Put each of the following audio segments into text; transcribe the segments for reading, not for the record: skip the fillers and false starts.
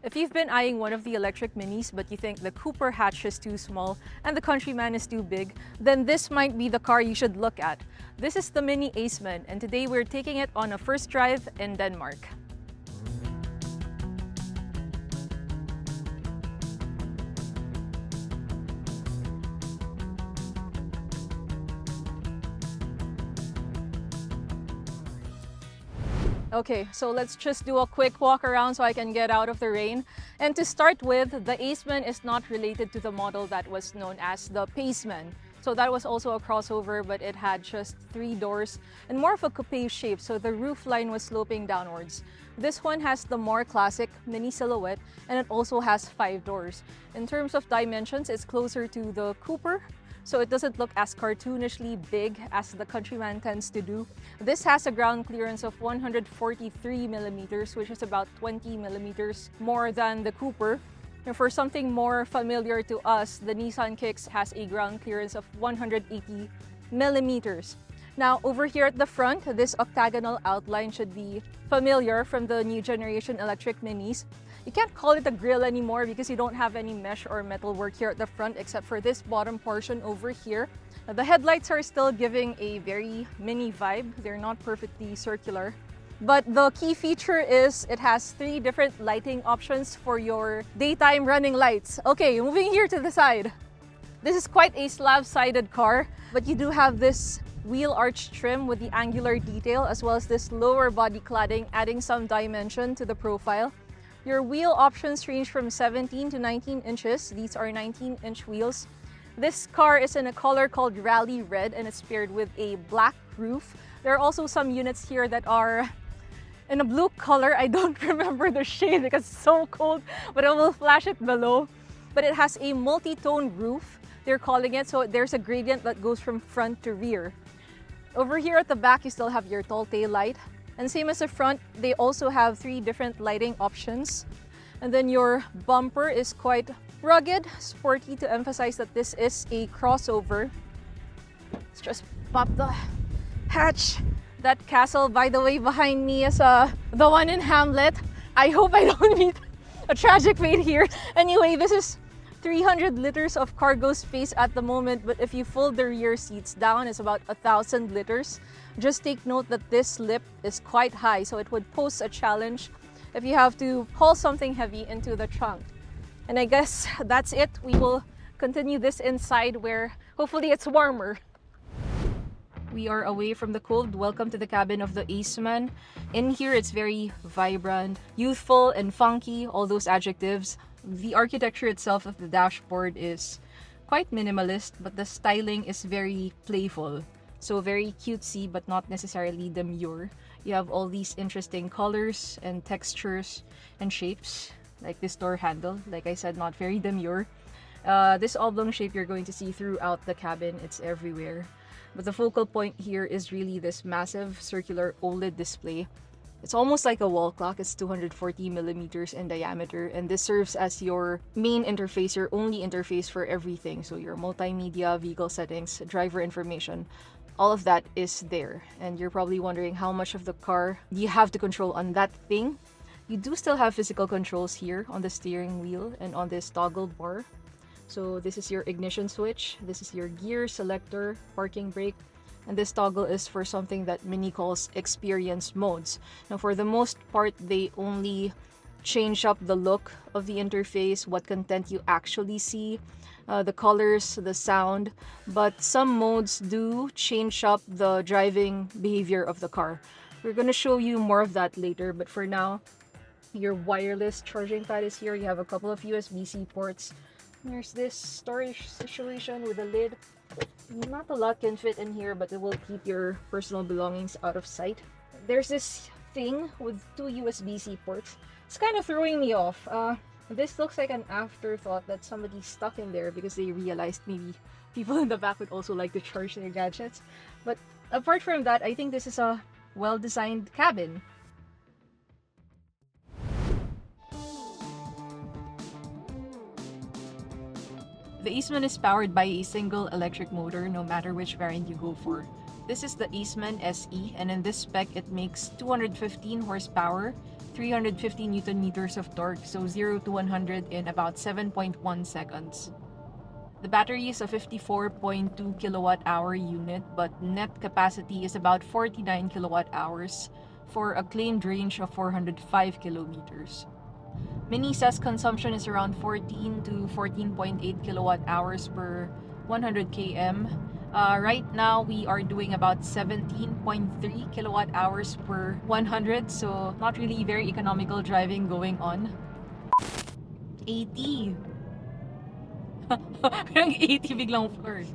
If you've been eyeing one of the electric minis but you think the Cooper hatch is too small and the Countryman is too big, then this might be the car you should look at. This is the Mini Aceman, and today we're taking it on a first drive in Denmark. Okay, so let's just do a quick walk around so I can get out of the rain. And to start with, the Aceman is not related to the model that was known as the Paceman. So that was also a crossover, but it had just 3 doors and more of a coupe shape, so the roof line was sloping downwards. This one has the more classic mini silhouette, and it also has 5 doors. In terms of dimensions, it's closer to the Cooper, so it doesn't look as cartoonishly big as the Countryman tends to do. This has a ground clearance of 143 millimeters, which is about 20 millimeters more than the Cooper. And for something more familiar to us, the Nissan Kicks has a ground clearance of 180 millimeters. Now, over here at the front, this octagonal outline should be familiar from the new generation electric minis. You can't call it a grille anymore because you don't have any mesh or metal work here at the front except for this bottom portion over here. Now, the headlights are still giving a very mini vibe. They're not perfectly circular. But the key feature is it has 3 different lighting options for your daytime running lights. Okay, moving here to the side. This is quite a slab-sided car, but you do have this wheel arch trim with the angular detail as well as this lower body cladding, adding some dimension to the profile. Your wheel options range from 17 to 19 inches. These are 19-inch wheels. This car is in a color called Rally Red and it's paired with a black roof. There are also some units here that are in a blue color. I don't remember the shade because it's so cold, but I will flash it below. But it has a multi-tone roof, they're calling it, so there's a gradient that goes from front to rear. Over here at the back, you still have your tall tail light. And same as the front, they also have 3 different lighting options. And then your bumper is quite rugged, sporty, to emphasize that this is a crossover. Let's just pop the hatch. That castle, by the way, behind me is the one in Hamlet. I hope I don't meet a tragic fate here. Anyway, this is 300 liters of cargo space at the moment, but if you fold the rear seats down, it's about 1,000 liters. Just take note that this lip is quite high, so it would pose a challenge if you have to haul something heavy into the trunk. And I guess that's it. We will continue this inside where hopefully it's warmer. We are away from the cold. Welcome to the cabin of the Aceman. In here, it's very vibrant, youthful, and funky, all those adjectives. The architecture itself of the dashboard is quite minimalist, but the styling is very playful. So very cutesy, but not necessarily demure. You have all these interesting colors and textures and shapes, like this door handle. Like I said, not very demure. This oblong shape you're going to see throughout the cabin. It's everywhere. But the focal point here is really this massive circular OLED display. It's almost like a wall clock. It's 240 millimeters in diameter, and this serves as your main interface, your only interface for everything. So your multimedia, vehicle settings, driver information, all of that is there. And you're probably wondering how much of the car do you have to control on that thing. You do still have physical controls here on the steering wheel and on this toggle bar. So this is your ignition switch, this is your gear selector, parking brake, and this toggle is for something that Mini calls experience modes. Now for the most part, they only change up the look of the interface, what content you actually see, the colors, the sound, but some modes do change up the driving behavior of the car. We're going to show you more of that later, but for now, your wireless charging pad is here. You have a couple of USB-C ports. There's this storage situation with a lid. Not a lot can fit in here, but it will keep your personal belongings out of sight. There's this thing with 2 USB-C ports. It's kind of throwing me off. This looks like an afterthought that somebody stuck in there because they realized maybe people in the back would also like to charge their gadgets. But apart from that, I think this is a well-designed cabin. The Aceman is powered by a single electric motor no matter which variant you go for. This is the Aceman SE, and in this spec it makes 215 horsepower, 350 Newton meters of torque, so 0 to 100 in about 7.1 seconds. The battery is a 54.2 kilowatt hour unit, but net capacity is about 49 kilowatt hours for a claimed range of 405 kilometers. Mini says consumption is around 14 to 14.8 kilowatt hours per 100 km. Right now, we are doing about 17.3 kilowatt hours per 100, so not really very economical driving going on. 80! Parang 80 biglang first.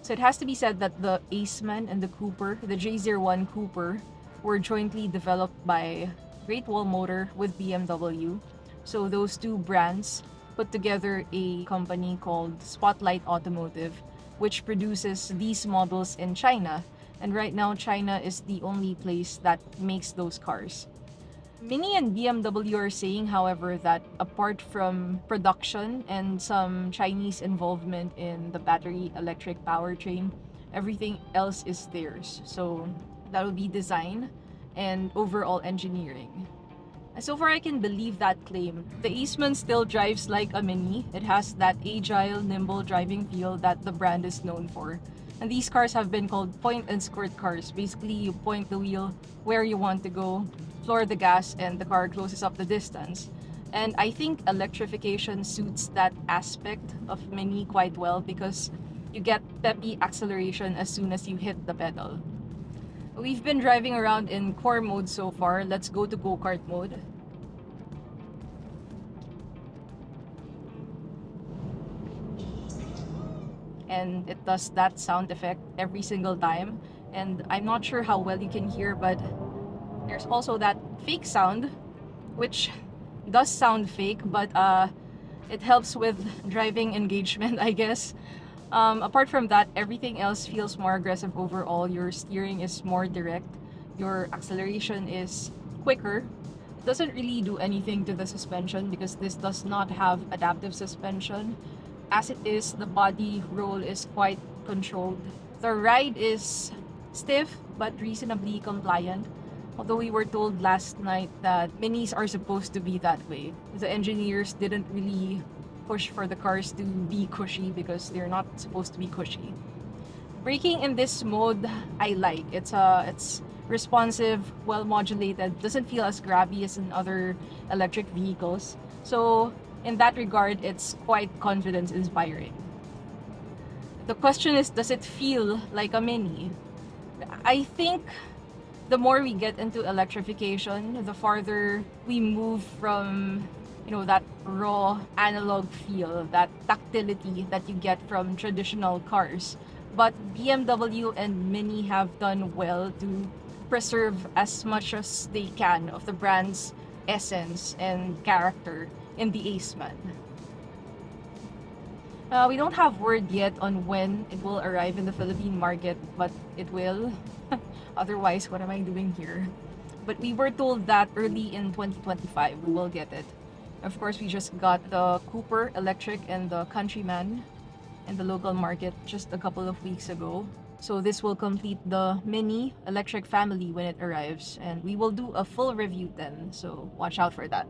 So it has to be said that the Aceman and the Cooper, the J01 Cooper, were jointly developed by Great Wall Motor with BMW. So those two brands put together a company called Spotlight Automotive, which produces these models in China. And right now, China is the only place that makes those cars. Mini and BMW are saying, however, that apart from production and some Chinese involvement in the battery electric powertrain, everything else is theirs. So that will be design and overall engineering. So far, I can believe that claim. The Aceman still drives like a Mini. It has that agile, nimble driving feel that the brand is known for. And these cars have been called point and squirt cars. Basically, you point the wheel where you want to go, floor the gas, and the car closes up the distance. And I think electrification suits that aspect of Mini quite well because you get peppy acceleration as soon as you hit the pedal. We've been driving around in core mode so far. Let's go to Go-Kart mode. And it does that sound effect every single time. And I'm not sure how well you can hear, but there's also that fake sound, which does sound fake, but it helps with driving engagement, I guess. Apart from that, everything else feels more aggressive overall. Your steering is more direct. Your acceleration is quicker. It doesn't really do anything to the suspension because this does not have adaptive suspension. As it is, the body roll is quite controlled. The ride is stiff but reasonably compliant. Although we were told last night that Minis are supposed to be that way. The engineers didn't really push for the cars to be cushy because they're not supposed to be cushy. Braking in this mode, I like. It's responsive, well modulated, doesn't feel as grabby as in other electric vehicles. So in that regard, it's quite confidence inspiring. The question is, does it feel like a Mini? I think the more we get into electrification, the farther we move from that raw analog feel, that tactility that you get from traditional cars. But BMW and Mini have done well to preserve as much as they can of the brand's essence and character in the Aceman. We don't have word yet on when it will arrive in the Philippine market, but it will. Otherwise, what am I doing here? But we were told that early in 2025 we will get it. Of course, we just got the Cooper Electric and the Countryman in the local market just a couple of weeks ago. So this will complete the Mini electric family when it arrives, and we will do a full review then, so watch out for that.